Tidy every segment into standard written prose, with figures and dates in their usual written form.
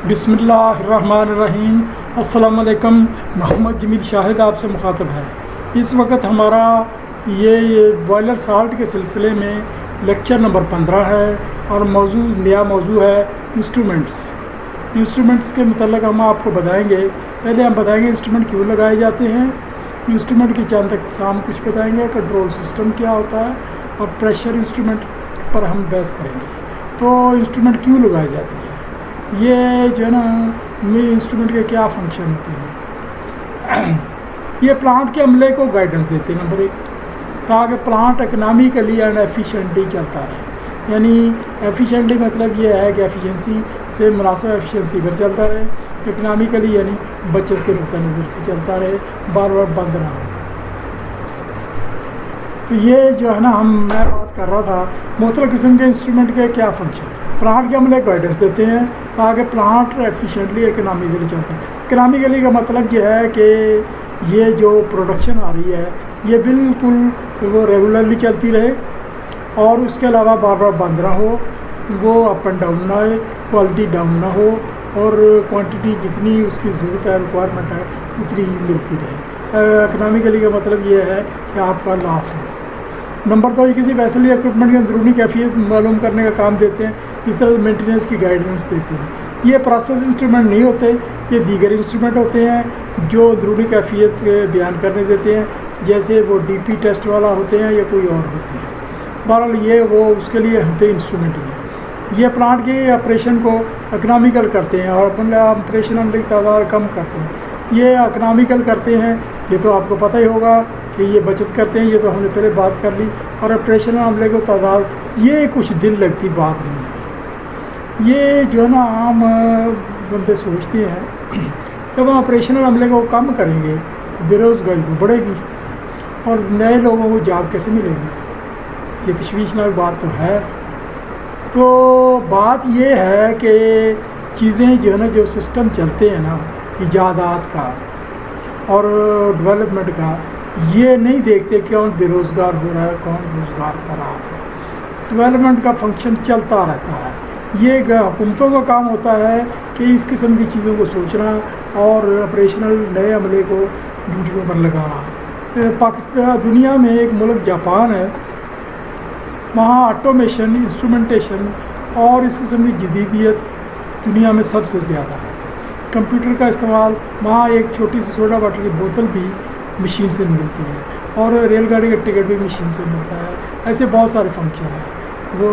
बिस्मिल्लाहिर्रहमानिर्रहीम। अस्सलामुअलैकुम। मोहम्मद जमील शाहिद आपसे मुखातब है। इस वक्त हमारा ये बॉयलर साल्ट के सिलसिले में लेक्चर नंबर 15 है और नया मौजू है इंस्ट्रूमेंट्स के मतलब हम आपको बताएंगे। पहले हम बताएंगे इंस्ट्रूमेंट क्यों लगाए जाते हैं, इंस्ट्रूमेंट की चंद इक़साम कुछ बताएंगे, कंट्रोल सिस्टम क्या होता है और प्रेशर इंस्ट्रूमेंट पर हम बहस करेंगे। तो इंस्ट्रूमेंट क्यों लगाए जाते हैं, ये जो है ना इंस्ट्रूमेंट के क्या फंक्शन होते हैं। ये प्लांट के अमले को गाइडेंस देते हैं नंबर 1, ताकि प्लांट इकनॉमिकली एंड एफिशिएंटली चलता रहे। यानी एफिशिएंटली मतलब ये है कि एफिशिएंसी से मुनासिब एफिशिएंसी पर चलता रहे, इकनॉमिकली यानी बचत के नुक़्ता नज़र से चलता रहे, बार बार बंद ना हो। तो ये जो है ना मैं बात कर रहा था मुख्तलिफ़ किस्म के इंस्ट्रूमेंट के क्या फंक्शन। प्लांट के अमले गाइडेंस देते हैं ताकि प्लांट एफिशिएंटली इकनॉमिकली चलता है। इकनॉमिकली का मतलब ये है कि ये जो प्रोडक्शन आ रही है ये बिल्कुल वो रेगुलरली चलती रहे और उसके अलावा बार बार बंद ना हो, वो अप एंड डाउन ना आए, क्वालिटी डाउन ना हो और क्वांटिटी जितनी उसकी ज़रूरत है, रिक्वायरमेंट है, उतनी ही मिलती रहे। इकनॉमिकली का मतलब ये है कि आपका लॉस है। नंबर 2, ये किसी वैसल या इक्विपमेंट की अंदरूनी कैफियत मालूम करने का काम देते हैं। इस तरह मेंटेनेंस की गाइडेंस देते हैं। ये प्रोसेस इंस्ट्रूमेंट नहीं होते, ये दीगर इंस्ट्रूमेंट होते हैं जो अंदरूनी कैफियत बयान करने देते हैं, जैसे वो डीपी टेस्ट वाला होते हैं या कोई और होते हैं। बहरहाल ये वो उसके लिए होते इंस्ट्रूमेंट हैं। ये प्लांट के ऑपरेशन को इकनॉमिकल करते हैं और अपने ऑपरेशन की तादाद कम करते हैं। ये इकनॉमिकल करते हैं, ये तो आपको पता ही होगा कि ये बचत करते हैं, ये तो हमने पहले बात कर ली। और ऑपरेशनल अमले को तादाद ये कुछ दिन लगती बात नहीं है। ये जो है ना आम बंदे सोचते हैं जब हम ऑपरेशनल अमले को कम करेंगे तो बेरोज़गारी तो बढ़ेगी और नए लोगों को जॉब कैसे मिलेगी। ये तशवीशनाक बात तो है। तो बात ये है कि चीज़ें जो है ना, जो सिस्टम चलते हैं ना इजादात का और डेवलपमेंट का, ये नहीं देखते कौन बेरोज़गार हो रहा है, कौन रोज़गार पर आ रहा है। डेवलपमेंट का फंक्शन चलता रहता है। ये हुकूमतों का काम होता है कि इस किस्म की चीज़ों को सोचना और ऑपरेशनल नए अमले को ड्यूटियों पर लगाना। पाकिस्तान दुनिया में एक मुल्क जापान है, वहाँ ऑटोमेशन, इंस्ट्रूमेंटेशन और इस किस्म की जदीदियत दुनिया में सबसे ज़्यादा है। कंप्यूटर का इस्तेमाल वहाँ एक छोटी सी सोडा वाटर की बोतल भी मशीन से मिलती है और रेलगाड़ी का टिकट भी मशीन से मिलता है। ऐसे बहुत सारे फंक्शन हैं वो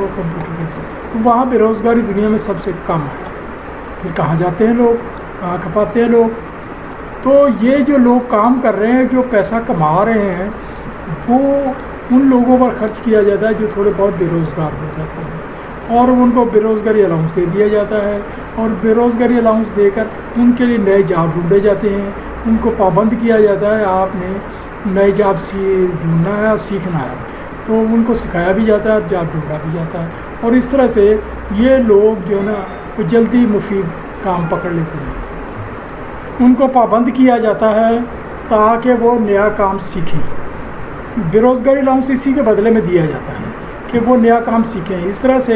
कंप्यूटर के साथ। तो वहाँ बेरोज़गारी दुनिया में सबसे कम है। फिर कहाँ जाते हैं लोग, कहाँ खपाते हैं लोग। तो ये जो लोग काम कर रहे हैं, जो पैसा कमा रहे हैं, वो उन लोगों पर ख़र्च किया जाता है जो थोड़े बहुत बेरोज़गार हो जाते हैं और उनको बेरोज़गारी अलाउंस दे दिया जाता है और बेरोज़गारी अलाउंस देकर उनके लिए नए जॉब ढूंढे जाते हैं। उनको पाबंद किया जाता है आपने नए जॉब ढूंढना है और सीखना है, तो उनको सिखाया भी जाता है और जॉब ढूंढा भी जाता है। और इस तरह से ये लोग जो है ना वो जल्दी मुफीद काम पकड़ लेते हैं। उनको पाबंद किया जाता है ताकि वो नया काम सीखें। बेरोज़गारी अलाउंस इसी के बदले में दिया जाता है कि वो नया काम सीखें। इस तरह से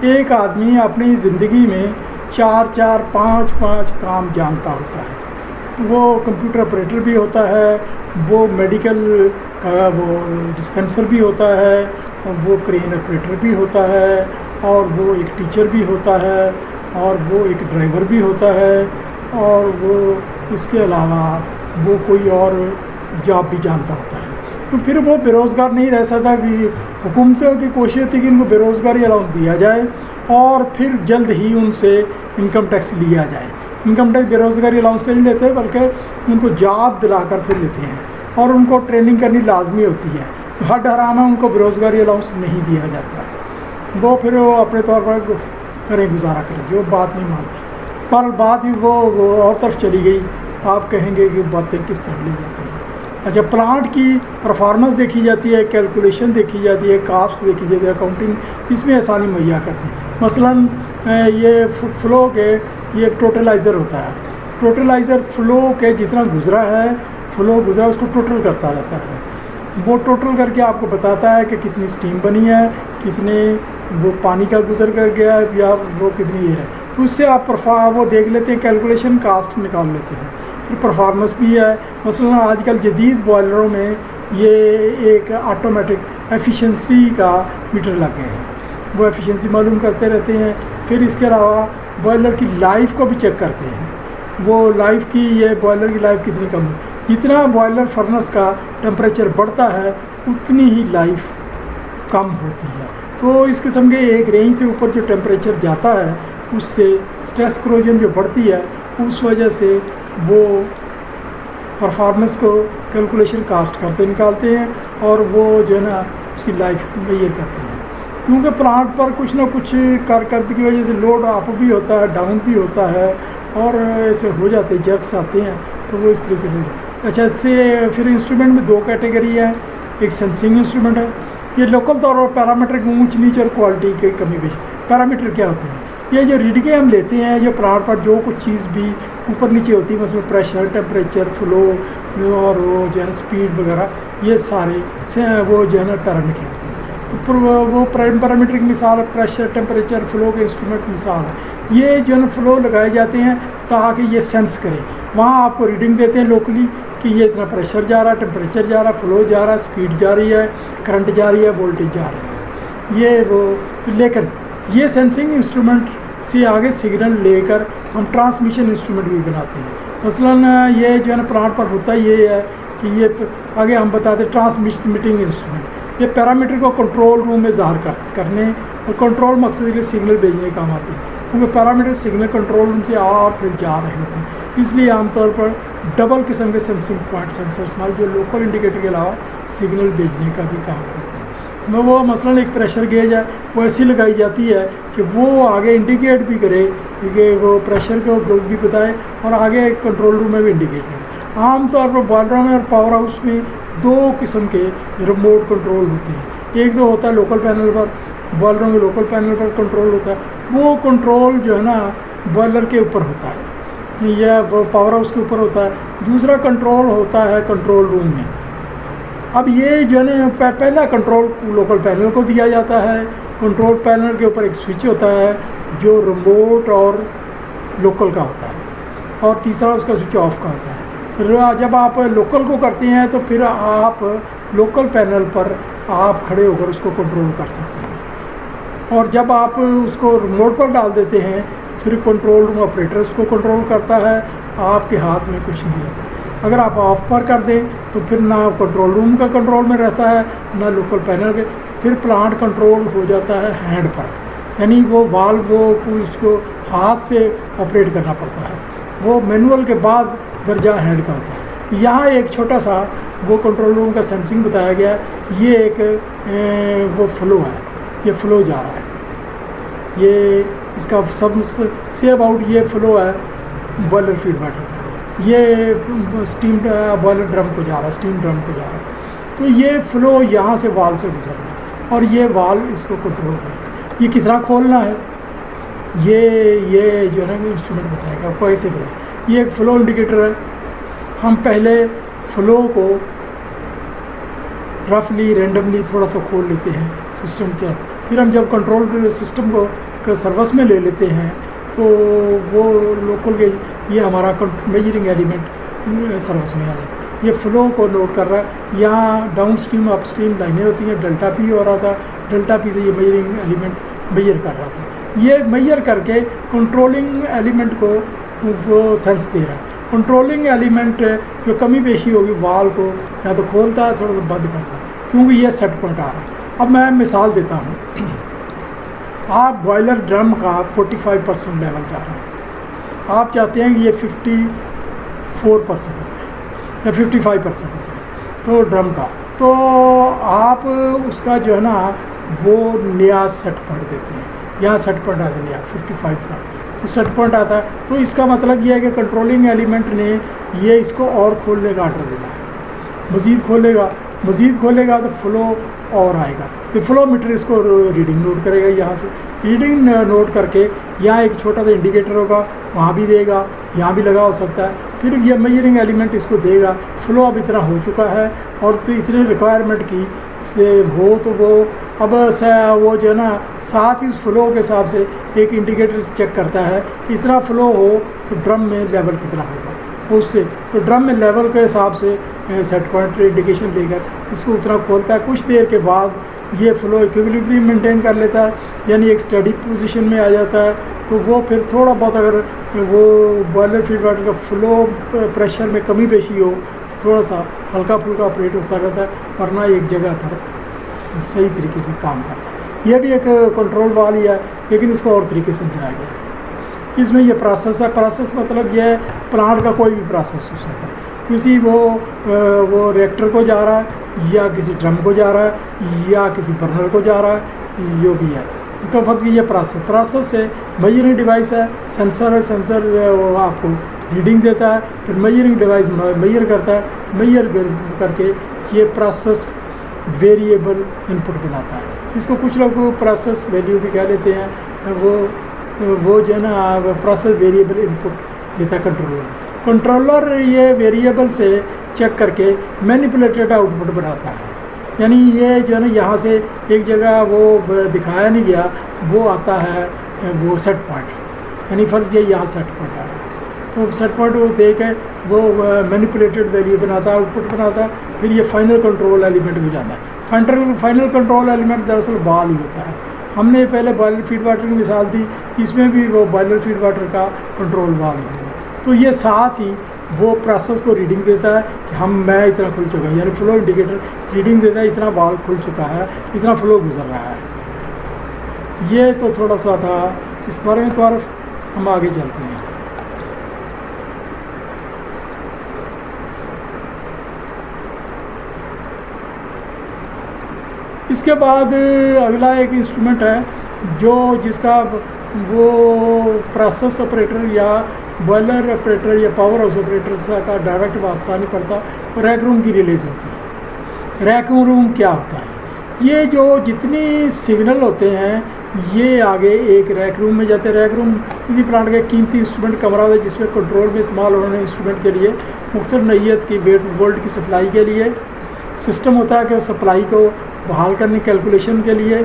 एक आदमी अपनी ज़िंदगी में 4-4, 5-5 काम जानता होता है। वो कंप्यूटर ऑपरेटर भी होता है, वो मेडिकल का वो डिस्पेंसर भी होता है, और वो क्रेन ऑपरेटर भी होता है, और वो एक टीचर भी होता है, और वो एक ड्राइवर भी होता है, और वो इसके अलावा वो कोई और जॉब भी जानता होता है। तो फिर वो बेरोज़गार नहीं रह सकता। कि हुकूमतों की कोशिश होती है कि इनको बेरोज़गारी अलाउंस दिया जाए और फिर जल्द ही उनसे इनकम टैक्स लिया जाए। इनकम टैक्स बेरोज़गारी अलाउंस से नहीं लेते बल्कि उनको जॉब दिलाकर फिर लेते हैं और उनको ट्रेनिंग करनी लाजमी होती है। हद हराम है, उनको बेरोज़गारी अलाउंस नहीं दिया जाता। वो फिर वो अपने तौर पर करें, गुजारा करें, जो बात नहीं मानते। पर बात ही वो और तरफ चली गई। आप कहेंगे कि बातें किस तरफ ले जाते हैं। अच्छा, प्लांट की परफॉर्मेंस देखी जाती है, कैलकुलेशन देखी जाती है, कास्ट देखी जाती है, अकाउंटिंग इसमें आसानी मुहैया करते हैं। मसलन ये फ़्लो के ये एक टोटलाइज़र होता है। टोटलाइज़र फ़्लो के जितना गुज़रा है, फ़्लो गुज़रा उसको टोटल करता रहता है। वो टोटल करके आपको बताता है कि कितनी स्टीम बनी है, कितने वो पानी का गुजर कर गया या वो कितनी एयर है। तो उससे आप वो देख लेते हैं, कैलकुलेशन कास्ट निकाल लेते हैं। फिर परफॉर्मेंस भी है, मसलन आजकल जदीद बॉयलरों में ये एक ऑटोमेटिक एफिशिएंसी का मीटर लग गए हैं, वो एफिशिएंसी मालूम करते रहते हैं। फिर इसके अलावा बॉयलर की लाइफ को भी चेक करते हैं, वो लाइफ की, ये बॉयलर की लाइफ कितनी कम है। जितना बॉयलर फर्नेस का टेम्परेचर बढ़ता है उतनी ही लाइफ कम होती है। तो इस किस्म के एक रेंज से ऊपर जो टेम्परेचर जाता है उससे स्ट्रेस करोजन जो बढ़ती है, उस वजह से वो परफॉर्मेंस को कैलकुलेशन कास्ट करते निकालते हैं और वो जो है ना उसकी लाइफ मेजर करते हैं। क्योंकि प्लांट पर कुछ ना कुछ कारकर्दगी की वजह से लोड अप भी होता है, डाउन भी होता है और ऐसे हो जाते हैं, जर्क्स आते हैं। तो वो इस तरीके से अच्छा इससे फिर इंस्ट्रूमेंट में दो कैटेगरी है, एक सेंसिंग इंस्ट्रूमेंट है, ये लोकल तौर पर पैरामीटर ऊंच नीच और क्वालिटी के कमी पेश। पैरामीटर क्या होते हैं? ये जो रीडिंगें हम लेते हैं, जो प्लांट पर जो कुछ चीज़ भी ऊपर नीचे होती है, मतलब प्रेशर, टेम्परेचर, फ्लो और वो जो है ना स्पीड वगैरह, ये सारे से वो जो है ना पैरामीटर होते हैं। तो वो पैरामीटर की मिसाल प्रेशर, टेम्परेचर, फ्लो के इंस्ट्रूमेंट मिसाल है। ये जो है ना फ्लो लगाए जाते हैं ताकि ये सेंस करें, वहाँ आपको रीडिंग देते हैं लोकली कि ये इतना प्रेशर जा रहा है, टेम्परेचर जा रहा है, फ्लो जा रहा है, स्पीड जा रही है, करंट जा रही है, वोल्टेज जा रही है, ये वो। लेकिन ये सेंसिंग इंस्ट्रूमेंट से आगे सिग्नल लेकर हम ट्रांसमिशन इंस्ट्रूमेंट भी बनाते हैं। मसलन ये जो है ना प्लांट पर होता ये है कि ये आगे हम बताते ट्रांसमिटिंग इंस्ट्रूमेंट, ये पैरामीटर को कंट्रोल रूम में ज़ाहिर करने और कंट्रोल मकसद के लिए सिग्नल भेजने का काम आते हैं। क्योंकि पैरामीटर सिग्नल कंट्रोल रूम से आ और फिर जा रहे होते हैं, इसलिए आमतौर पर डबल किस्म के सेंसिंग पॉइंट सेंसर्स हमारे जो लोकल इंडिकेटर के अलावा सिग्नल भेजने का भी काम करते हैं। मैं वो मसलन एक प्रेशर गेज है, वो ऐसी लगाई जाती है कि वो आगे इंडिकेट भी करे कि वो प्रेशर को भी बताए और आगे कंट्रोल रूम में भी इंडिकेट करे। आमतौर पर बॉयलरों में और पावर हाउस में दो किस्म के रिमोट कंट्रोल होते हैं। एक जो होता है लोकल पैनल पर, बॉयलरों के लोकल पैनल पर कंट्रोल होता है, वो कंट्रोल जो है ना बॉयलर के ऊपर होता है या वो पावर हाउस के ऊपर होता है। दूसरा कंट्रोल होता है कंट्रोल रूम में। अब ये जो है ना पहला कंट्रोल लोकल पैनल को दिया जाता है। कंट्रोल पैनल के ऊपर एक स्विच होता है जो रिमोट और लोकल का होता है और तीसरा उसका स्विच ऑफ का होता है। जब आप लोकल को करते हैं तो फिर आप लोकल पैनल पर आप खड़े होकर उसको कंट्रोल कर सकते हैं और जब आप उसको रिमोट पर डाल देते हैं फिर कंट्रोल रूम ऑपरेटर उसको कंट्रोल करता है, आपके हाथ में कुछ नहीं रहता। अगर आप ऑफ पर कर दें तो फिर ना कंट्रोल रूम का कंट्रोल में रहता है ना लोकल पैनल के, फिर प्लांट कंट्रोल हो जाता है हैंड पर, यानी वो वाल्व को उसको हाथ से ऑपरेट करना पड़ता है। वो मैनुअल के बाद दर्जा हैंड का होता है। यहाँ एक छोटा सा वो कंट्रोल रूम का सेंसिंग बताया गया है। ये एक वो फ्लो है, ये फ्लो जा रहा है, ये इसका सब से अबाउट ये फ्लो है बॉयलर फीड वाटर का, ये स्टीम बॉयलर ड्रम को जा रहा है, स्टीम ड्रम को जा रहा है। तो ये फ्लो यहाँ से वाल से गुजर रहा है और ये वाल इसको कंट्रोल कर रहा है। ये कितना खोलना है ये जो है ना इंस्ट्रूमेंट बताएगा आपको, ऐसे बताएगा। ये एक फ्लो इंडिकेटर है। हम पहले फ्लो को रफली रेंडमली थोड़ा सा खोल लेते हैं सिस्टम से, फिर हम जब कंट्रोल सिस्टम को सर्विस में ले लेते हैं तो वो लोकल गेज ये हमारा मेजरिंग एलिमेंट सर्विस में आ जाता है। ये फ्लो को नोट कर रहा है। यहाँ डाउन स्ट्रीम अप स्ट्रीम लाइनें होती हैं, डेल्टा पी हो रहा था, डेल्टा पी से ये मेजरिंग एलिमेंट मेजर कर रहा था। ये मेजर करके कंट्रोलिंग एलिमेंट को वो सेंस दे रहा है। कंट्रोलिंग एलिमेंट जो कमी पेशी होगी वाल को या तो खोलता है, थोड़ा सा बंद करता है, क्योंकि ये सेट पॉइंट आ रहा है। अब मैं मिसाल देता हूँ, आप बॉयलर ड्रम का 45% लेवल जा रहा है, आप चाहते हैं कि ये 54% हो जाए या 55% हो जाए तो ड्रम का, तो आप उसका जो है ना वो नया सेट पॉइंट देते हैं। यहाँ सेट पॉइंट आ देंगे आप 55 का, तो सेट पॉइंट आता है। तो इसका मतलब ये है कि कंट्रोलिंग एलिमेंट ने ये इसको और खोलने का आर्डर देना है, मज़ीद खोलेगा तो फ्लो और आएगा, तो फ्लो मीटर इसको रीडिंग नोट करेगा। यहाँ से रीडिंग नोट करके यहाँ एक छोटा सा इंडिकेटर होगा, वहाँ भी देगा, यहाँ भी लगा हो सकता है। फिर ये मेजरिंग एलिमेंट इसको देगा फ्लो अब इतना हो चुका है और तो इतने रिक्वायरमेंट की से हो तो वो अब वो जो है ना साथ ही उस फ्लो के हिसाब से एक इंडिकेटर चेक करता है कि इतना फ्लो हो तो ड्रम में लेवल कितना होगा उससे, तो ड्रम में लेवल के हिसाब से सेट पॉइंट इंडिकेशन लेकर इसको उतना खोलता है। कुछ देर के बाद ये फ्लो इक्विलिब्रियम मेंटेन कर लेता है, यानी एक स्टडी पोजीशन में आ जाता है। तो वो फिर थोड़ा बहुत अगर वो बॉयलर फीड वाटर का फ्लो प्रेशर में कमी पेशी हो तो थोड़ा सा हल्का फुल्का ऑपरेट होता रहता है, वरना एक जगह पर सही तरीके से काम करता है। यह भी एक कंट्रोल वाल ही है, लेकिन इसको और तरीके से समझाया गया है। इसमें यह प्रोसेस है, प्रोसेस मतलब यह है प्लांट का कोई भी प्रोसेस हो सकता है, किसी वो रिएक्टर को जा रहा है या किसी ड्रम को जा रहा है या किसी बर्नर को जा रहा है, जो भी है। तो फर्ज की ये प्रोसेस से मेजरिंग डिवाइस है, सेंसर है, सेंसर वो आपको रीडिंग देता है, फिर मेजरिंग डिवाइस मेजर करता है, मेजर करके ये प्रोसेस वेरिएबल इनपुट बनाता है। इसको कुछ लोग प्रोसेस वैल्यू भी कह लेते हैं। वो जो है ना प्रोसेस वेरिएबल इनपुट देता है कंट्रोलर ये वेरिएबल से चेक करके मैनिपुलेटेड आउटपुट बनाता है। यानी ये जो है ना यहाँ से एक जगह वो दिखाया नहीं गया, वो आता है वो सेट पॉइंट, यानी फर्ज किया यहाँ सेट पॉइंट आ रहा है, तो सेट पॉइंट वो दे के वो मैनिपुलेटेड वैल्यू बनाता है, आउटपुट बनाता है, फिर ये फाइनल कंट्रोल एलिमेंट हो जाता है। फाइनल कंट्रोल एलिमेंट दरअसल वाल ही होता है। हमने पहले बॉयलर फीड वाटर की मिसाल दी, इसमें भी वो बॉयलर फीड वाटर का कंट्रोल वाल ही होगा। तो ये साथ ही वो प्रोसेस को रीडिंग देता है कि मैं इतना खुल चुका हूँ, यानी फ्लो इंडिकेटर रीडिंग देता है इतना वाल खुल चुका है, इतना फ्लो गुजर रहा है। ये तो थोड़ा सा था इस बारे में, तो हम आगे चलते हैं। इसके बाद अगला एक इंस्ट्रूमेंट है जो जिसका वो प्रोसेस ऑपरेटर या बॉयलर ऑपरेटर या पावर हाउस ऑपरेटर का डायरेक्ट वास्ता नहीं पड़ता, रैक रूम की रिलीज़ होती है। रैक रूम क्या होता है? ये जो जितनी सिग्नल होते हैं ये आगे एक रैक रूम में जाते हैं। रैक रूम किसी प्लांट का कीमती इंस्ट्रूमेंट कमरा होता है जिसमें कंट्रोल में इस्तेमाल होने वाले इंस्ट्रूमेंट के लिए मुख्तलिफ नौइयत की वोल्ट की सप्लाई के लिए सिस्टम होता है कि उस सप्लाई को बहाल करने कैलकुलेशन के लिए,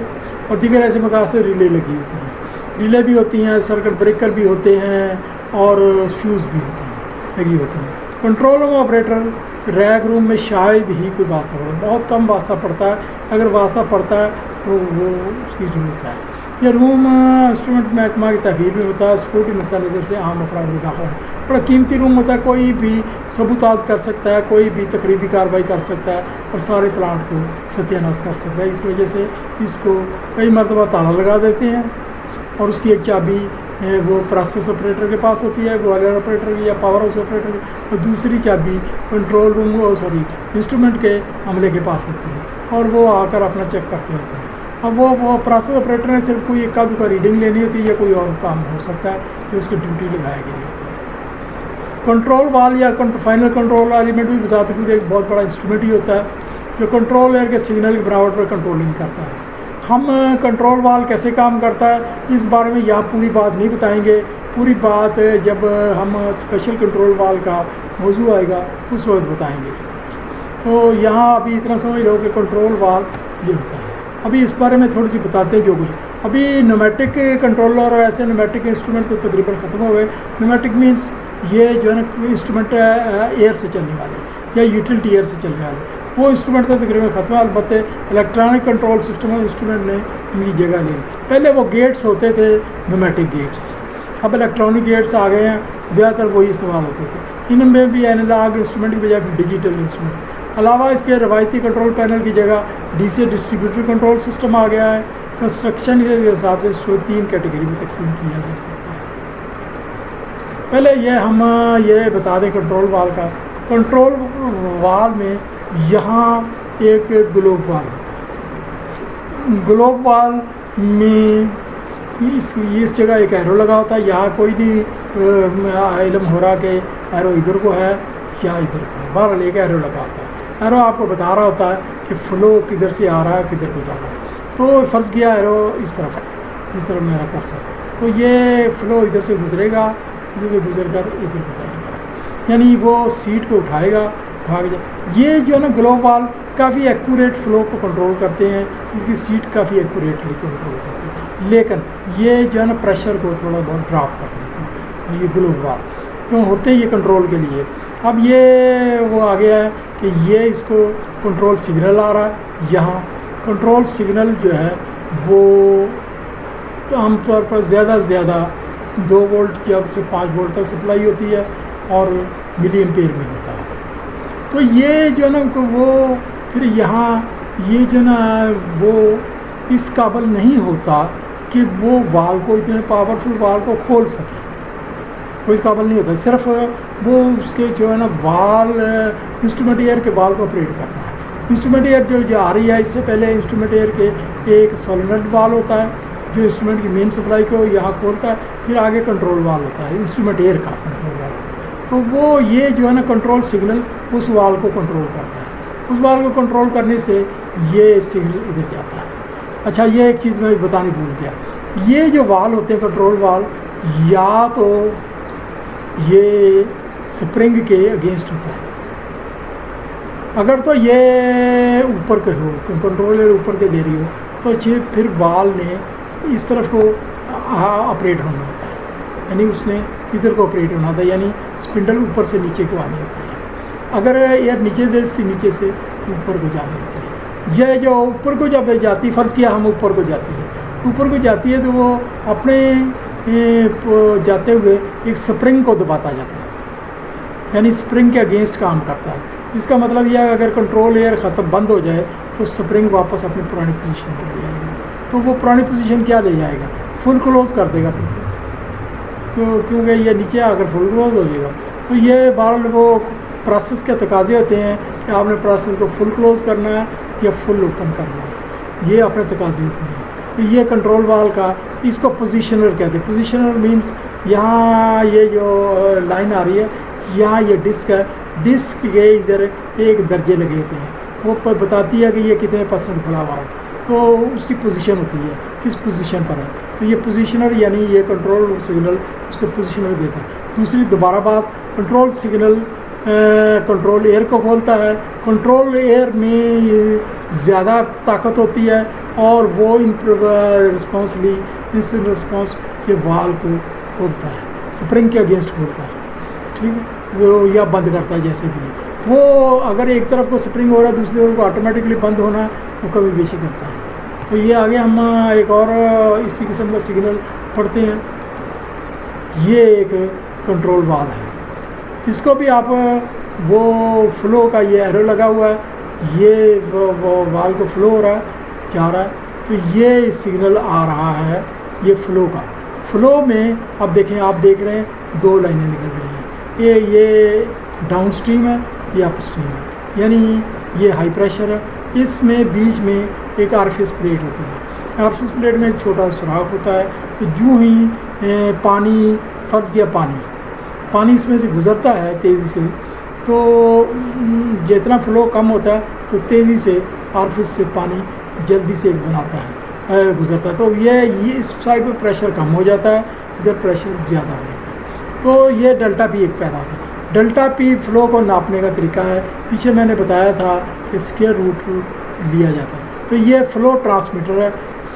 और दीगर ऐसे मकासद से रिले लगी होती हैं। रिले भी होती हैं, सर्किट ब्रेकर भी होते हैं और फ्यूज़ भी होते हैं, लगी होती हैं। Control room operator rack room में शायद ही कोई वास्ता पड़ता है, बहुत कम वास्ता पड़ता है। अगर वास्ता पड़ता है तो वो उसकी ज़रूरत है। यह रूम इंस्ट्रूमेंट महकमा की तहवील में होता है, सिक्योरिटी नुक्ता नज़र से आम अफराद के दाखिल बड़ा कीमती रूम होता है। कोई भी सबूताज कर सकता है, कोई भी तकरीबी कार्रवाई कर सकता है और सारे प्लांट को सत्यानाश कर सकता है। इस वजह से इसको कई मरतबा ताला लगा देते हैं और उसकी एक चाबी वो प्रोसेस ऑपरेटर के पास होती है, बॉयलर ऑपरेटर की या पावर हाउस ऑपरेटर की, और दूसरी चाबी कंट्रोल रूम इंस्ट्रूमेंट के अमले के पास होती है और वो आकर अपना चेक करते रहते हैं। अब वो प्रोसेस ऑपरेटर ने सिर्फ कोई इक्का दुक्का रीडिंग लेनी होती है या कोई और काम हो सकता है जो उसकी ड्यूटी लगाई गई होती है। कंट्रोल वाल या फाइनल कंट्रोल एलिमेंट भी बताते हुए एक बहुत बड़ा इंस्ट्रूमेंट ही होता है जो कंट्रोल एयर के सिग्नल की बनावट पर कंट्रोलिंग करता है। हम कंट्रोल वाल कैसे काम करता है इस बारे में यहाँ पूरी बात नहीं बताएंगे, पूरी बात जब हम स्पेशल कंट्रोल वाल का मौजू आएगा उस वक्त बताएंगे। तो यहाँ अभी इतना समझ लो कि कंट्रोल वाल ये होता है। अभी इस बारे में थोड़ी सी बताते हैं जो कुछ। अभी न्यूमेटिक कंट्रोलर और ऐसे न्यूमेटिक इंस्ट्रूमेंट तो तकरीबन ख़त्म हो गए। न्यूमेटिक मीन्स ये जो है ना इंस्ट्रूमेंट एयर से चलने वाले या यूटिलिटी एयर से चलने वाले, वो इंस्ट्रूमेंट तो तकरीबन ख़त्म है। अलबत्ते इलेक्ट्रॉनिक कंट्रोल सिस्टम और इंस्ट्रूमेंट ने इनकी जगह ली। पहले वो गेट्स होते थे न्यूमेटिक गेट्स, अब इलेक्ट्रॉनिक गेट्स आ गए हैं, ज़्यादातर वही इस्तेमाल होते थे। इनमें भी एनालॉग इंस्ट्रूमेंट की बजाय डिजिटल इंस्ट्रूमेंट। अलावा इसके रवायती कंट्रोल पैनल की जगह डीसी डिस्ट्रीब्यूटर कंट्रोल सिस्टम आ गया है। कंस्ट्रक्शन के हिसाब से इसको 3 कैटेगरी में तकसीम किया जा सकता है। पहले हम ये बता दें कंट्रोल वाल का। कंट्रोल वाल में यहाँ एक ग्लोब वाल होता है। ग्लोब वाल में इस जगह एक एरो लगा होता है। यहाँ कोई नहीं इल्म हो रहा कि एरो इधर को है या इधर को है, बहरहाल एक एरो लगा होता है। एरो आपको बता रहा होता है कि फ़्लो किधर से आ रहा है, किधर को जा रहा है। तो फ़र्ज़ किया एरो इस तरफ है, इस तरफ मेरा कर्सर, तो ये फ़्लो इधर से गुजरेगा, इधर से गुजर कर इधर को जाएगा, यानी वो सीट को उठाएगा भाग जाए। ये जो है ना ग्लोब वाल्व काफ़ी एक्यूरेट फ्लो को कंट्रोल करते हैं, इसकी सीट काफ़ी एक्यूरेटली कंट्रोल करती है, लेकिन ये जो है ना प्रेशर को थोड़ा बहुत ड्रॉप करने को, ये ग्लोब वाल्व तो होते हैं ये कंट्रोल के लिए। अब ये वो आ गया है कि ये इसको कंट्रोल सिग्नल आ रहा है, यहाँ कंट्रोल सिग्नल जो है वो तो आमतौर पर ज़्यादा से ज़्यादा 2 वोल्ट जब से 5 वोल्ट तक सप्लाई होती है और मिली एम्पेयर में होता है। तो ये जो है ना वो फिर यहाँ ये जो ना वो इस काबिल नहीं होता कि वो वाल्व को, इतने पावरफुल वाल्व को खोल सके, वो इस काबिल नहीं होता। सिर्फ वो उसके जो है ना वाल्व इंस्ट्रूमेंट एयर के वाल्व को ऑपरेट करता है। इंस्ट्रूमेंट एयर जो आ रही है, इससे पहले इंस्ट्रूमेंट एयर के एक सोलेनोइड वाल्व होता है जो इंस्ट्रूमेंट की मेन सप्लाई को यहाँ खोलता है, फिर आगे कंट्रोल वाल्व होता है इंस्ट्रूमेंट एयर का कंट्रोल वाल्व। तो वो ये जो है ना कंट्रोल सिग्नल उस वाल्व को कंट्रोल करता है, उस वाल्व को कंट्रोल करने से ये सिग्नल इधर जाता है। अच्छा, ये एक चीज़ मैं बतानी भूल गया, ये जो वाल्व होते हैं कंट्रोल वाल्व, या तो ये स्प्रिंग के अगेंस्ट होता है, अगर तो ये ऊपर के हो, कंट्रोलर ऊपर के दे रही हो, तो फिर वाल्व ने इस तरफ को ऑपरेट होना होता है, यानी उसने इधर को ऑपरेट होना होता है, यानी स्पिंडल ऊपर से नीचे को आनी होती है। अगर एयर नीचे से ऊपर को जानी होती है, ये जो ऊपर को जब जाती, फ़र्ज़ किया हम ऊपर को जाती है, ऊपर को जाती है तो वो अपने जाते हुए एक स्प्रिंग को दबाता जाता है, यानी स्प्रिंग के अगेंस्ट काम करता है। इसका मतलब यह है अगर कंट्रोल एयर ख़त्म बंद हो जाए तो स्प्रिंग वापस अपनी पुरानी पोजीशन पर ले आएगा। तो वो पुरानी पोजीशन क्या ले जाएगा, फुल क्लोज कर देगा फिर तो, क्योंकि ये नीचे अगर फुल क्लोज हो जाएगा तो ये बार वो प्रोसेस के तकाजे होते हैं कि आपने प्रोसेस को फुल क्लोज करना है या फुल ओपन करना है, ये अपने तकाजे होते हैं। तो ये कंट्रोल वाल्व का, इसको पोजीशनर कहते हैं। पोजीशनर मींस यहाँ ये जो लाइन आ रही है, यहाँ ये डिस्क है, डिस्क के इधर एक दर्जे लगे होते हैं, वो बताती है कि ये कितने % खुला हुआ है, तो उसकी पोजीशन होती है किस पोजीशन पर है। तो ये पोजीशनर यानी ये कंट्रोल सिग्नल उसको पोजीशनर देता है। दूसरी दोबारा बात, कंट्रोल सिग्नल कंट्रोल एयर को खोलता है। कंट्रोल एयर में ज़्यादा ताकत होती है और वो इन रिस्पॉन्स ये वाल्व को खोलता है, स्प्रिंग के अगेंस्ट खोलता है, ठीक है, वो या बंद करता है जैसे भी है। वो अगर एक तरफ को स्प्रिंग हो रहा है दूसरी तरफ को ऑटोमेटिकली बंद होना वो कभी बेशी करता है। तो ये आगे हम एक और इसी किस्म का सिग्नल पढ़ते हैं। ये एक कंट्रोल वाल्व है, इसको भी आप वो फ्लो का ये एरो लगा हुआ है, ये वो वाल्व को फ्लो हो रहा है, जा रहा है, तो ये सिग्नल आ रहा है ये फ्लो का। फ्लो में अब देखें, आप देख रहे हैं 2 लाइनें निकल रही हैं, ये डाउन स्ट्रीम है, ये अप स्ट्रीम है, यानी ये हाई प्रेशर है, इसमें बीच में एक आरफिस प्लेट होती है। आरफिस प्लेट में एक छोटा सुराख होता है, तो जो ही पानी, फर्ज किया पानी इसमें से गुज़रता है तेज़ी से, तो जितना फ्लो कम होता है तो तेज़ी से आरफिस से पानी जल्दी से बनाता है, गुज़रता है, तो ये इस साइड पर प्रेशर कम हो जाता है, इधर प्रेशर ज़्यादा हो जाता है, तो ये डेल्टा पी एक पैदा होता है। डेल्टा पी फ्लो को नापने का तरीका है, पीछे मैंने बताया था कि स्क्वायर रूट लिया जाता है। तो ये फ्लो ट्रांसमीटर है,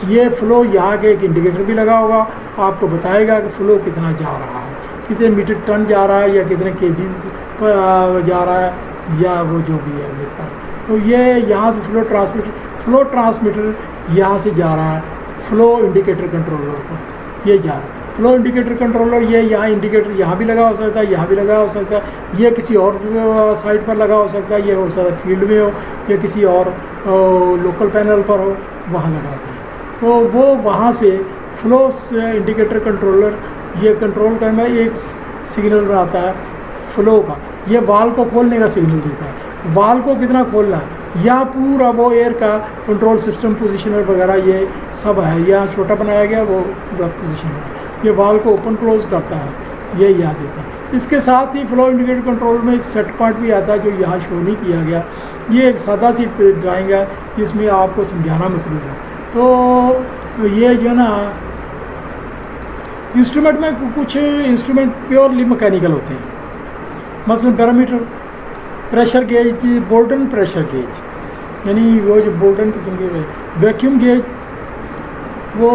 ये फ्लो यहाँ के एक इंडिकेटर भी लगा होगा, आपको बताएगा कि फ़्लो कितना जा रहा है, कितने मीटर टन जा रहा है या कितने केजीज पर जा रहा है, या वो जो भी है मिलता है। तो ये यहाँ से फ्लो ट्रांसमीटर यहाँ से जा रहा है फ्लो इंडिकेटर कंट्रोलर को, ये जा रहा है फ्लो इंडिकेटर कंट्रोलर। ये यहाँ इंडिकेटर यहाँ भी लगा हो सकता है, यहाँ भी लगा हो सकता है, ये किसी और साइड पर लगा हो सकता है, ये हो सकता है फील्ड में हो या किसी और लोकल पैनल पर हो, वहाँ लगा होता है। तो वो वहाँ से फ्लो इंडिकेटर कंट्रोलर ये कंट्रोल करना एक सिग्नल बनाता है फ्लो का, ये वाल्व को खोलने का सिग्नल देता है। वाल्व को कितना खोलना है, यहाँ पूरा वो एयर का कंट्रोल सिस्टम पोजीशनर वगैरह ये सब है, यहाँ छोटा बनाया गया वो पूरा पोजीशनर, ये वाल्व को ओपन क्लोज करता है, ये याद देता है। इसके साथ ही फ्लो इंडिकेटर कंट्रोल में एक सेट पार्ट भी आता है जो यहाँ शो नहीं किया गया, ये एक सादा सी ड्राइंग है, इसमें आपको समझाना मतलब है। तो ये जो है ना इंस्ट्रूमेंट में कुछ इंस्ट्रूमेंट प्योरली मैकेनिकल होते हैं, मसलन pressure gauge, Bolton pressure gauge, यानी वो जो बोल्टन किस्म के वैक्यूम गेज, वो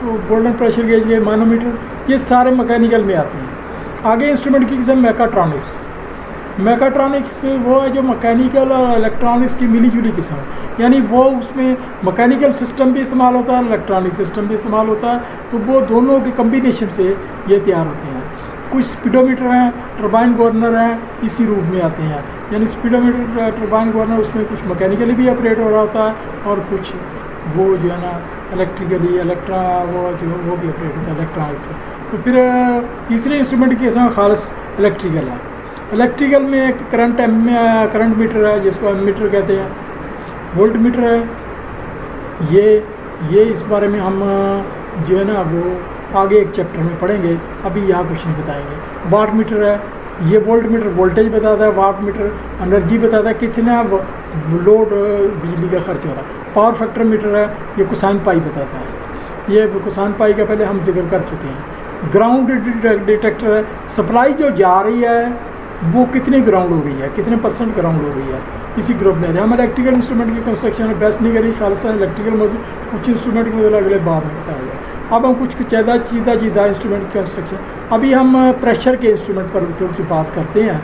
बोल्टन प्रेशर गेज के मानोमीटर, ये सारे मैकेनिकल में आते हैं। आगे इंस्ट्रूमेंट की किस्म मैकाट्रॉनिक्स। मैकाट्रॉनिक्स वो है जो मैकेनिकल और इलेक्ट्रॉनिक्स की मिली जुली किस्म है, यानी वो उसमें मैकेनिकल सिस्टम भी इस्तेमाल होता है, इलेक्ट्रॉनिक सिस्टम भी इस्तेमाल होता है, तो वो दोनों के कम्बिनेशन से ये तैयार होते हैं। कुछ स्पीडोमीटर हैं, टरबाइन गवर्नर हैं, इसी रूप में आते हैं, यानी स्पीडोमीटर टरबाइन गवर्नर उसमें कुछ मैकेनिकली भी ऑपरेट हो रहा होता है और कुछ वो जो है ना इलेक्ट्रिकली वो भी ऑपरेट होता है इलेक्ट्रॉनिक्स का। तो फिर तीसरे इंस्ट्रूमेंट की किस्म खालस इलेक्ट्रिकल है। इलेक्ट्रिकल में एक करंट मीटर है जिसको एमीटर कहते हैं, वोल्ट मीटर है। ये इस बारे में हम जो है ना वो आगे एक चैप्टर में पढ़ेंगे, अभी यहाँ कुछ नहीं बताएंगे। वाट मीटर है, ये वोल्ट मीटर वोल्टेज बताता है, वाट मीटर एनर्जी बताता है कितना लोड बिजली का खर्च हो रहा है। पावर फैक्टर मीटर है, ये कोसाइन पाई बताता है, ये कोसाइन पाई का पहले हम जिक्र कर चुके हैं। ग्राउंड डिटेक्टर है, सप्लाई जो जा रही है वो कितनी ग्राउंड हो रही है, कितने % ग्राउंड हो रही है, इसी ग्रुप में हम इलेक्ट्रिकल इंस्ट्रूमेंट की कंस्ट्रक्शन में बेस्ट नहीं करी, खालिस्तान इलेक्ट्रिकल मौजूद कुछ इंस्ट्रूमेंट के मतलब अगले बार में बताया जाए। अब हम कुछ चीदा इंस्ट्रूमेंट की कंस्ट्रक्शन, अभी हम प्रेशर के इंस्ट्रूमेंट पर थोड़ी सी बात करते हैं।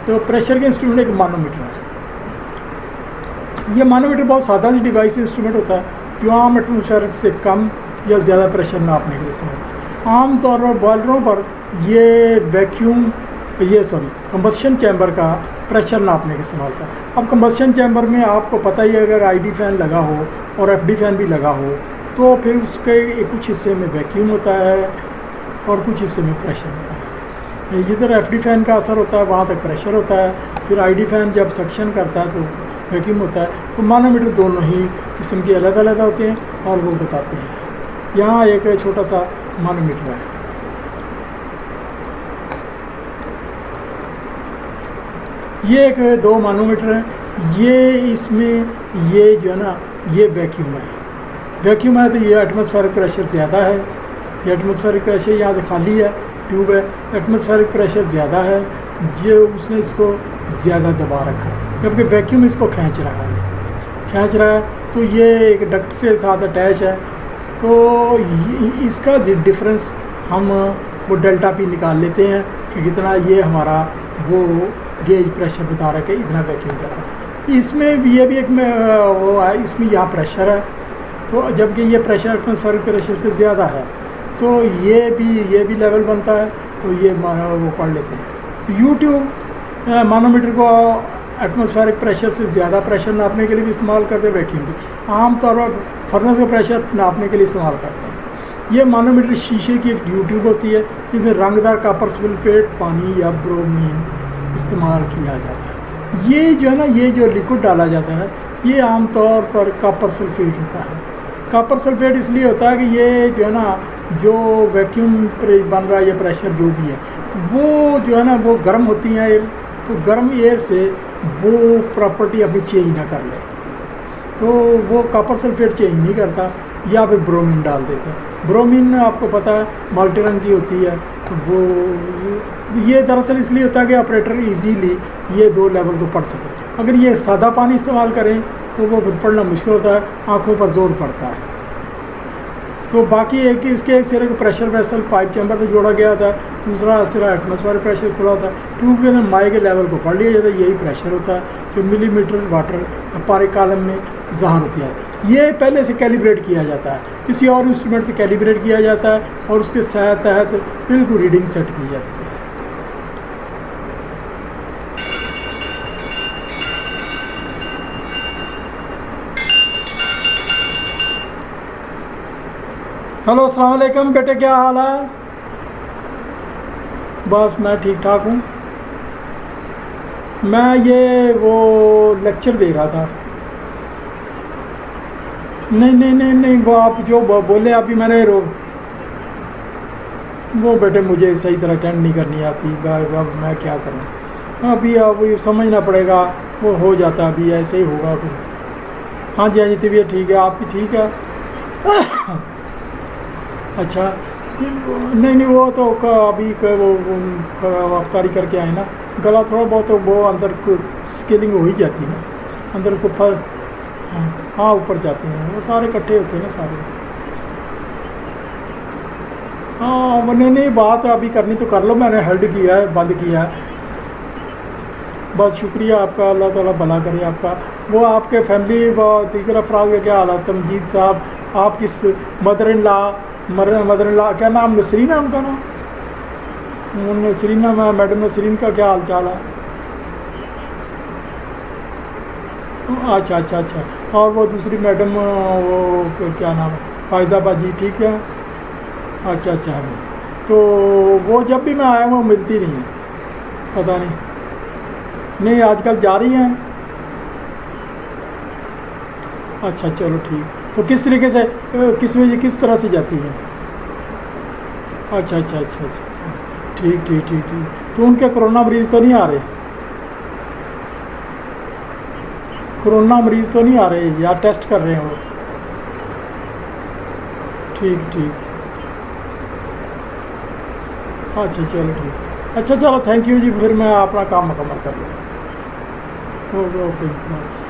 तो प्रेशर के इंस्ट्रूमेंट एक मानोमीटर है। ये मानोमीटर बहुत सादा सी डिवाइस इंस्ट्रूमेंट होता है जो आम एटमॉस्फेयर से कम या ज़्यादा प्रेशर नापने के लिए इस्तेमाल होता है। आम तौर पर बॉयलरों पर कंबस्शन चैम्बर का प्रेशर नापने के इस्तेमाल होता है। अब कंबस्शन चैम्बर में आपको पता ही है, अगर आईडी फैन लगा हो और एफडी फैन भी लगा हो तो फिर उसके कुछ हिस्से में वैक्यूम होता है और कुछ हिस्से में प्रेशर होता है। जिधर एफडी फैन का असर होता है वहाँ तक प्रेशर होता है, फिर आईडी फैन जब सक्शन करता है तो वैक्यूम होता है। तो मानोमीटर दोनों ही किस्म के अलग अलग होते हैं और वो बताते हैं। यहाँ एक छोटा सा मानोमीटर है, ये एक 2 मानोमीटर है। ये इसमें ये जो है ना ये वैक्यूम है, तो ये एटमॉस्फेरिक प्रेशर ज़्यादा है, ये एटमॉस्फेरिक प्रेशर यहाँ से खाली है, ट्यूब है, एटमॉस्फेरिक प्रेशर ज़्यादा है, जो उसने इसको ज़्यादा दबा रखा है, जबकि वैक्यूम इसको खींच रहा है। तो ये एक डक्ट से साथ अटैच है। तो इसका डिफरेंस हम वो डेल्टा पी निकाल लेते हैं कि कितना ये हमारा वो गेज प्रेशर बता रहा है कि इतना वैक्यूम जा रहा है। इसमें ये भी एक वो है, इसमें यहाँ प्रेशर है, तो जबकि ये प्रेशर एटमॉस्फेरिक प्रेशर से ज़्यादा है, तो ये भी लेवल बनता है, तो ये वो पढ़ लेते हैं। तो यूट्यूब मानोमीटर को एटमॉस्फेरिक प्रेशर से ज़्यादा प्रेशर नापने के लिए भी इस्तेमाल करते हैं, वैक्यूम भी आमतौर पर फर्नेस का प्रेशर नापने के लिए इस्तेमाल करते हैं। ये मानोमीटर शीशे की एक ट्यूब होती है, इसमें रंगदार कॉपर सल्फेट, पानी या ब्रोमीन इस्तेमाल किया जाता है। ये जो है ना ये जो लिक्विड डाला जाता है ये आमतौर पर कॉपर सल्फेट होता है। कॉपर सल्फेट इसलिए होता है कि ये जो है ना जो वैक्यूम बन रहा है या प्रेशर जो भी है, तो वो जो है ना वो गर्म होती है एयर, तो गर्म एयर से वो प्रॉपर्टी अपनी चेंज ना कर ले, तो वो कॉपर सल्फेट चेंज नहीं करता, या फिर ब्रोमीन डाल देते हैं। ब्रोमीन आपको पता है माल्टे रंग की होती है, तो वो ये दरअसल इसलिए होता है कि ऑपरेटर इजीली ये 2 लेवल को पढ़ सके। अगर ये सादा पानी इस्तेमाल करें तो वो फिर पढ़ना मुश्किल होता है, आँखों पर जोर पड़ता है। तो बाकी एक इसके सिरे को प्रेशर वेसल पाइप चैम्बर से जोड़ा गया था, दूसरा सिरा एटमॉस्फेरिक प्रेशर खुला था। ट्यूब के अंदर माए के लेवल को पढ़ लिया जाता है, यही प्रेशर होता है जो मिलीमीटर वाटर पारे कॉलम में ज़ाहिर होती है। ये पहले से कैलिब्रेट किया जाता है, किसी और इंस्ट्रूमेंट से कैलिब्रेट किया जाता है और उसके तहत बिल्कुल रीडिंग सेट की जाती है। हेलो अस्सलाम वालेकुम बेटे, क्या हाल है? बस मैं ठीक ठाक हूँ। मैं ये वो लेक्चर दे रहा था। नहीं, वो आप जो बोले अभी मैंने वो बेटे मुझे सही तरह अटेंड नहीं करनी आती, अब मैं क्या करूँ, अभी समझना पड़ेगा, वो हो जाता है, अभी ऐसे ही होगा कुछ। हाँ जी तबीयत ठीक है, आपकी ठीक है? अच्छा, नहीं वो तो अभी वो अफ्तारी करके आए ना, गला थोड़ा बहुत तो वो अंदर को स्केलिंग हो ही जाती है ना, अंदर को फल हाँ ऊपर जाते हैं, वो सारे इकट्ठे होते हैं ना सारे। हाँ मैंने नहीं बात अभी करनी तो कर लो, मैंने हेल्ड किया है, बंद किया है। बस शुक्रिया आपका, अल्लाह ताला भला करे आपका। वो आपके फैमिली व दीगर अफराद का क्या हाल है? तमजीद साहब, आप किस मदर इन ला क्या नाम, नसरीन है उनका नाम? नसरीना मैडम नसरीन का क्या हाल चाल है? अच्छा अच्छा अच्छा। और वो दूसरी मैडम वो क्या नाम है, फायजा बाजी, ठीक है? अच्छा अच्छा। तो वो जब भी मैं आया हूँ मिलती नहीं है, पता नहीं आजकल जा रही हैं। अच्छा चलो ठीक। तो किस तरीके से किस तरह से जाती हैं? अच्छा अच्छा अच्छा अच्छा, ठीक ठीक ठीक ठीक। तो उनके कोरोना मरीज़ तो नहीं आ रहे? कोरोना मरीज़ तो नहीं आ रहे या टेस्ट कर रहे हैं वो? ठीक ठीक। अच्छा चलो ठीक। अच्छा चलो थैंक यू जी, फिर मैं अपना काम मुकम्मल कर लूँ। ओके ओके वापस।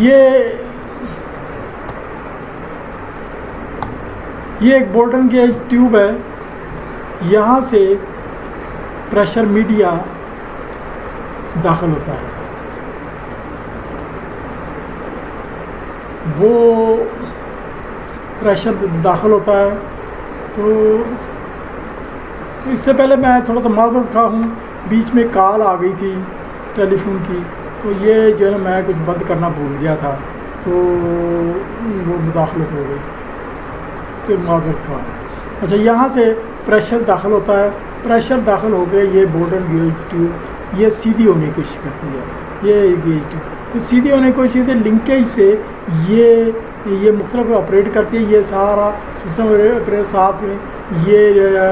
ये एक बोल्टन गेज ट्यूब है, यहाँ से प्रेशर मीडिया दाखिल होता है। वो प्रेशर दाखिल होता है तो इससे पहले मैं थोड़ा सा माजरत खा हूँ, बीच में कॉल आ गई थी टेलीफोन की, तो ये जो है ना मैं कुछ बंद करना भूल गया था, तो वो मुदाखलत हो गई, तो माजरत खा। अच्छा, यहाँ से प्रेशर दाखिल होता है, प्रेशर दाखिल हो गए, ये बोल्टन गेज ट्यूब ये सीधी होने की कोशिश करती है, ये गेज ट्यूब तो सीधी होने की कोशिश है, लिंकेज से ये मुख्तलिफ ऑपरेट करती है, ये सारा सिस्टम साथ में ये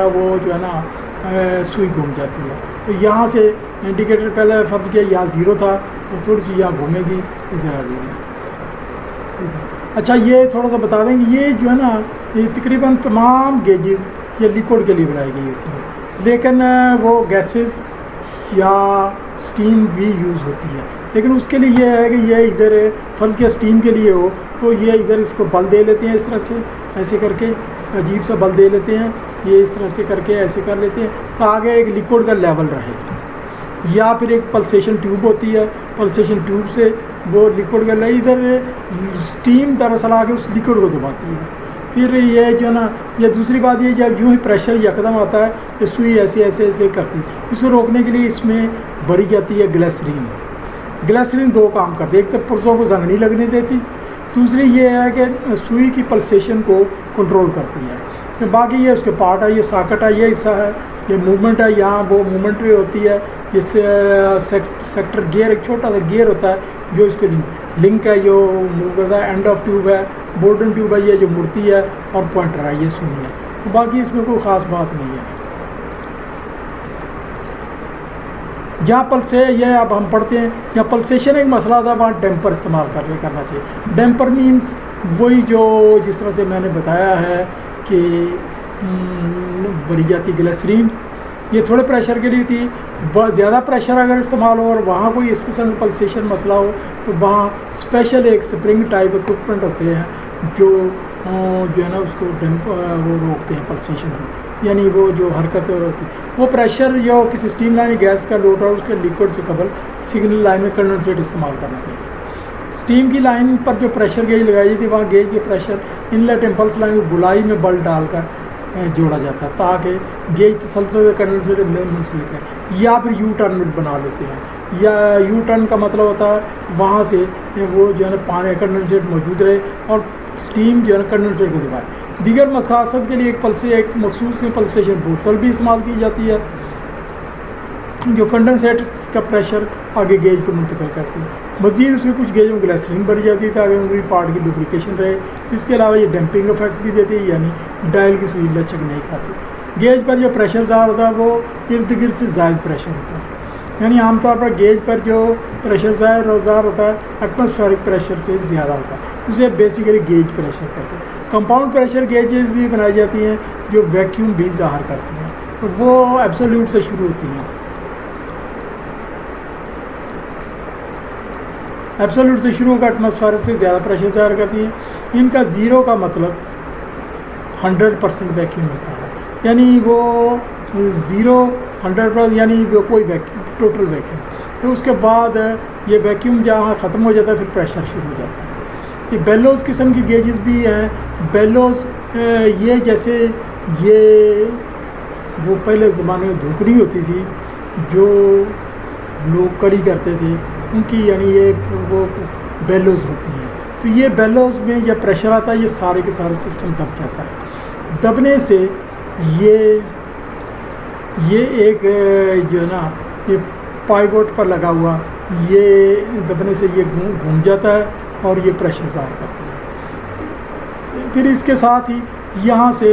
वो जो है ना सुई घूम जाती है। तो यहाँ से इंडिकेटर पहले फ़र्ज़ किया यहाँ ज़ीरो था, तो थोड़ी सी यहाँ घूमेगी, इधर आ जाएगी इधर। अच्छा, ये थोड़ा सा बता देंगे, ये जो है ना ये तकरीबन तमाम गेजेस ये लिक्विड के लिए बनाई गई होती है, लेकिन वो गैसेस या स्टीम भी यूज़ होती है, लेकिन उसके लिए ये है कि ये इधर फ़र्ज़ किया स्टीम के लिए हो तो ये इधर इसको बल दे लेते हैं, इस तरह से ऐसे करके अजीब सा बल दे लेते हैं, ये इस तरह से करके ऐसे कर लेते हैं ताकि एक लिक्विड का लेवल रहे। या फिर एक पल्सेशन ट्यूब होती है, पल्सेशन ट्यूब से वो लिक्विड का इधर स्टीम दरअसल आके उस लिक्विड को दबाती है। फिर ये जो ना ये दूसरी बात ये, जब यूँ ही प्रेशर यकदम आता है ये सुई ऐसे ऐसे ऐसे करती है, इसको रोकने के लिए इसमें भरी जाती है ग्लिसरीन। ग्लिसरीन दो काम करती है, एक तो पुर्जों को जंग नहीं लगने देती, दूसरी ये है कि सुई की पल्सेशन को कंट्रोल करती है। तो बाकी ये उसके पार्ट है, ये साकट है, ये हिस्सा है, ये मूवमेंट है, यहाँ वो मूवमेंट भी होती है, इस सेक्टर गियर एक छोटा सा गियर होता है जो इसके लिंक है, जो मूव करता है, एंड ऑफ ट्यूब है, बोल्टन ट्यूब है ये जो मुड़ती है, और पॉइंटर है ये सुई है। तो बाकी इसमें कोई ख़ास बात नहीं है। जहाँ पल्से ये अब हम पढ़ते हैं, या पल्सेशन एक मसला था, वहाँ डैम्पर इस्तेमाल करना चाहिए। डैम्पर मीन्स वही जो जिस तरह से मैंने बताया है कि भरी जाती ग्लिसरीन, ये थोड़े प्रेशर के लिए थी, ज़्यादा प्रेशर अगर इस्तेमाल हो और वहाँ कोई इस किस्म का पल्सेशन मसला हो तो वहाँ स्पेशल एक स्प्रिंग टाइप इक्विपमेंट होते हैं जो है ना उसको वो रोकते हैं पल्सेशन को, यानी वो जो हरकत होती है वो प्रेशर या किसी स्टीम लाइन गैस का लोड और उसके लिक्विड से कबल सिग्नल लाइन में कंडेंसेट इस्तेमाल करना चाहिए। स्टीम की लाइन पर जो प्रेशर गेज लगाई जाती है वहाँ गेज के प्रेशर इनलेट इम्पल्स लाइन में गुलाई में बल डालकर जोड़ा जाता है ताकि गेज तसलसल कंडेंसेट मुंसलिक है। या फिर यू टर्न बना लेते हैं, या यू टर्न का मतलब होता है वहाँ से वो जो है ना पानी कंडेंसेट मौजूद रहे और स्टीम जो है ना कंडेंसेट को दबाए। दीगर मकसद के लिए एक मखसूस पल्सेशन बोतल भी इस्तेमाल की जाती है जो कंडेंसेट का प्रेशर आगे गेज को मुंतकिल करती है। मज़ीद उसमें कुछ गेज में ग्लिसरीन भरी जाती है ताकि उनकी पार्ट की लुब्रिकेशन रहे। इसके अलावा ये डैम्पिंग इफेक्ट भी देती है, यानी डायल की सुई लचक नहीं खाती। गेज पर जो प्रेशर ज़्यादा होता है वो इर्द गिर्द से ज़ायद प्रेशर होता है, यानी आमतौर पर गेज पर जो प्रेशर ज़्यादा होता है एटमॉस्फेरिक प्रेशर से ज़्यादा होता है, उसे बेसिकली गेज प्रेशर कहते हैं। कंपाउंड प्रेशर गेजेस भी बनाई जाती हैं जो वैक्यूम भी ज़ाहिर करती हैं, तो वो एब्सोल्यूट से शुरू होती हैं। एब्सोल्यूट से शुरू होकर एटमॉस्फेयर से ज़्यादा प्रेशर ज़ाहिर करती हैं। इनका ज़ीरो का मतलब 100% वैक्यूम होता है, यानी वो 100% यानी वो कोई वैक्यूम, टोटल वैक्यूम। तो उसके बाद ये वैक्यूम जहाँ ख़त्म हो जाता है फिर प्रेशर शुरू हो जाता है। ये बेलोज़ किस्म की गेजेस भी हैं। बेलोज़ ये जैसे ये वो पहले ज़माने में धुकरी होती थी जो लोग करी करते थे उनकी, यानी ये वो बेलोज़ होती हैं। तो ये बेलोज़ में जब प्रेशर आता है ये सारे के सारे सिस्टम दब जाता है। दबने से ये एक जो है ना ये पाइवोट पर लगा हुआ, ये दबने से ये घूम जाता है और ये प्रेशर ज़ाहिर करता है। फिर इसके साथ ही यहाँ से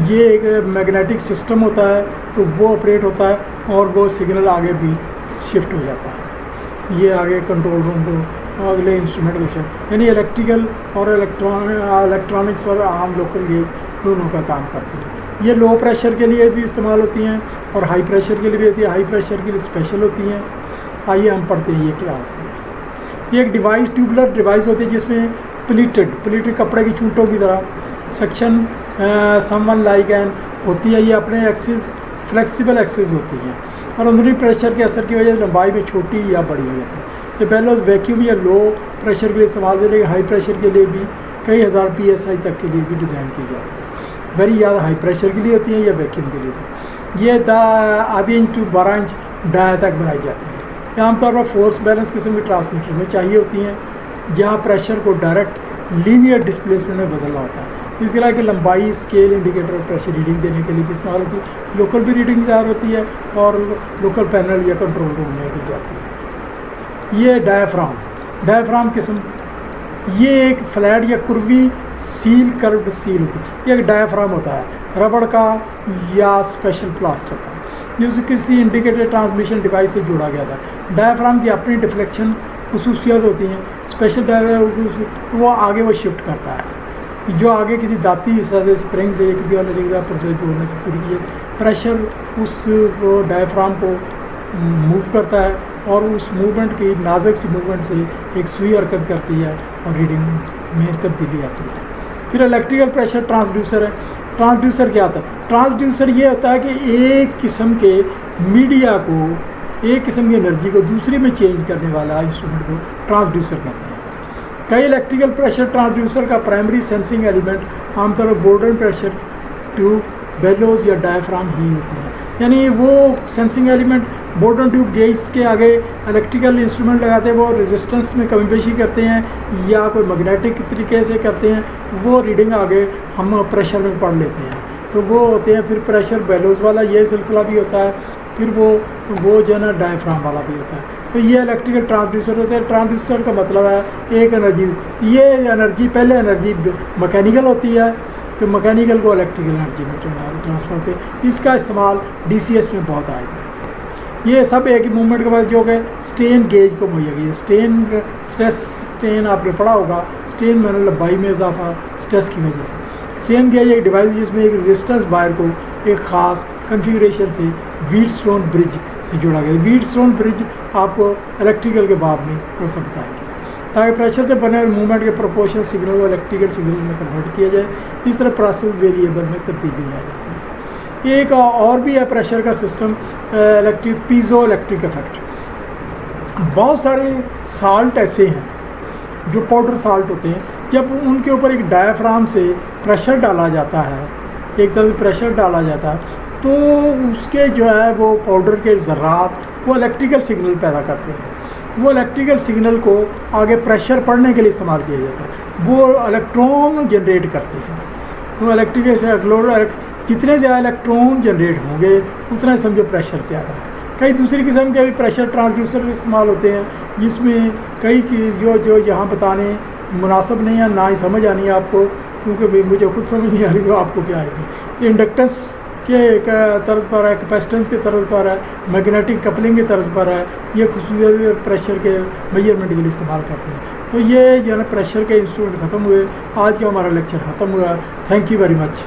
ये एक मैग्नेटिक सिस्टम होता है, तो वो ऑपरेट होता है और वो सिग्नल आगे भी शिफ्ट हो जाता है। ये आगे कंट्रोल रूम को अगले इंस्ट्रूमेंट को शिफ्ट, यानी इलेक्ट्रिकल और इलेक्ट्रॉनिक्स और आम लोकल गेज दोनों का काम करती है। ये लो प्रेशर के लिए भी इस्तेमाल होती हैं और हाई प्रेशर के लिए भी होती है। हाई प्रेशर के लिए स्पेशल होती हैं। आइए हम पढ़ते हैं ये क्या होती है। ये एक डिवाइस, ट्यूबुलर डिवाइस होती है जिसमें प्लीटेड कपड़े की चूंटों की तरह सेक्शन समवन लाइक एन होती है। ये अपने एक्सिस फ्लेक्सिबल एक्सिस होती है और अंदरूनी प्रेशर के असर की वजह से लंबाई में छोटी या बड़ी हो जाती है। ये बेलोज़ वैक्यूम या लो प्रेशर के लिए इस्तेमाल होती है, लेकिन हाई प्रेशर के लिए भी कई हज़ार PSI तक के लिए भी डिज़ाइन की जाती है। वेरी ज़्यादा हाई प्रेशर के लिए होती हैं या वैक्यूम के लिए होती है। ये आधी इंच टू 12 इंच डाया तक बनाई जाती है। ये आमतौर पर फोर्स बैलेंस किस्म के ट्रांसमीटर में चाहिए होती हैं, जहाँ प्रेशर को डायरेक्ट लीनियर डिस्प्लेसमेंट में बदलना होता है। इसके अलावा कि लंबाई, स्केल, इंडिकेटर और प्रेशर रीडिंग देने के लिए भी इस्तेमाल होती है। लोकल भी रीडिंग ज़्यादा होती है और लोकल पैनल या कंट्रोल रूम में भी जाती है। ये डायाफ्राम किस्म, ये एक फ्लैट या कुर्वी सील, कर्व्ड सील होती है। ये एक डायाफ्राम होता है, रबड़ का या स्पेशल प्लास्टिक का, जिसे किसी इंडिकेटर ट्रांसमिशन डिवाइस से जोड़ा गया था। डायाफ्राम की अपनी डिफ्लेक्शन खसूसियत होती हैं। स्पेशल तो वो आगे वो शिफ्ट करता है, जो आगे किसी दाती हिस्सा से, स्प्रिंग से या किसी और जगह पर से जोड़ने से पूरी की प्रेशर उस डायाफ्राम को मूव करता है और उस मूवमेंट की नाजुक सी मूवमेंट से एक सुई हरकत करती है और रीडिंग में तब्दीली आती है। फिर इलेक्ट्रिकल प्रेशर ट्रांसड्यूसर है। ट्रांसड्यूसर क्या होता है? ट्रांसड्यूसर ये होता है कि एक किस्म के मीडिया को, एक किस्म की एनर्जी को दूसरे में चेंज करने वाला इंस्ट्रूमेंट को ट्रांसड्यूसर कहते हैं। कई इलेक्ट्रिकल प्रेशर ट्रांसड्यूसर का प्राइमरी सेंसिंग एलिमेंट आमतौर पर बोर्डन प्रेशर ट्यूब, बेलोज़ या डायफ्राम ही होते हैं। यानी वो sensing element Borden tube gauge के आगे इलेक्ट्रिकल इंस्ट्रूमेंट लगाते हैं, वो रेजिस्टेंस में कमी पेशी करते हैं या कोई मैग्नेटिक तरीके से करते हैं, तो वो रीडिंग आगे हम प्रेशर में पढ़ लेते हैं, तो वो होते हैं। फिर प्रेशर बेलोज़ वाला ये सिलसिला भी होता है, फिर वो जो है ना डायफ्राम वाला भी होता है। तो ये इलेक्ट्रिकल ट्रांसड्यूसर होते हैं। ट्रांसड्यूसर का मतलब है एक एनर्जी, ये एनर्जी पहले एनर्जी मैकेनिकल होती है, तो मैकेनिकल को इलेक्ट्रिकल एनर्जी में ट्रांसफर होते हैं। इसका इस्तेमाल DCS में बहुत आएगा। ये सब एक ही मूवमेंट के बाद जो कि स्ट्रेन गेज को मुहैया की, स्ट्रेस स्ट्रेन आपने पढ़ा होगा, स्ट्रेन में लंबाई में इजाफा स्ट्रेस की वजह से। स्ट्रेन गेज एक डिवाइस जिसमें एक रेजिस्टेंस वायर को एक ख़ास कन्फिगरेशन से व्हीटस्टोन ब्रिज से जोड़ा गया। व्हीटस्टोन ब्रिज आपको इलेक्ट्रिकल के बाब में वो सब बताएंगे, ताकि प्रेशर से बने मूवमेंट के प्रोपोर्शनल सिग्नल को इलेक्ट्रिकल सिग्नल में कन्वर्ट किया जाए। इस तरह प्रोसेस वेरिएबल में तब्दीली आ जाती है। एक और भी है प्रेशर का सिस्टम, पीजो इलेक्ट्रिक इफेक्ट। बहुत सारे साल्ट ऐसे हैं जो पाउडर साल्ट होते हैं, जब उनके ऊपर एक डायफ्राम से प्रेशर डाला जाता है, एक तरह से प्रेशर डाला जाता है, तो उसके जो है वो पाउडर के ज़र्रात वो इलेक्ट्रिकल सिग्नल पैदा करते हैं। वो इलेक्ट्रिकल सिग्नल को आगे प्रेशर पढ़ने के लिए इस्तेमाल किया जाता है। वो इलेक्ट्रॉन जनरेट करते हैं। तो इलेक्ट्रिकल से जितने ज़्यादा इलेक्ट्रॉन जनरेट होंगे उतना समझो प्रेशर ज़्यादा है। कई दूसरी किस्म के भी प्रेशर ट्रांसड्यूसर इस्तेमाल होते हैं, जिसमें कई की जो यहाँ बताने मुनासिब नहीं है, ना ही समझ आनी है आपको, क्योंकि मुझे खुद समझ नहीं आ रही, तो आपको क्या आएगी। इंडक्टेंस के तर्ज पर है, कैपेसिटेंस के तर्ज पर है, मैग्नेटिक कपलिंग के तर्ज पर है। ये खुसूसियत प्रेशर के मेजरमेंट के लिए इस्तेमाल करते हैं। तो ये जो है ना प्रेशर के इंस्ट्रूमेंट ख़त्म हुए। आज का हमारा लेक्चर ख़त्म हुआ। Thank you very much.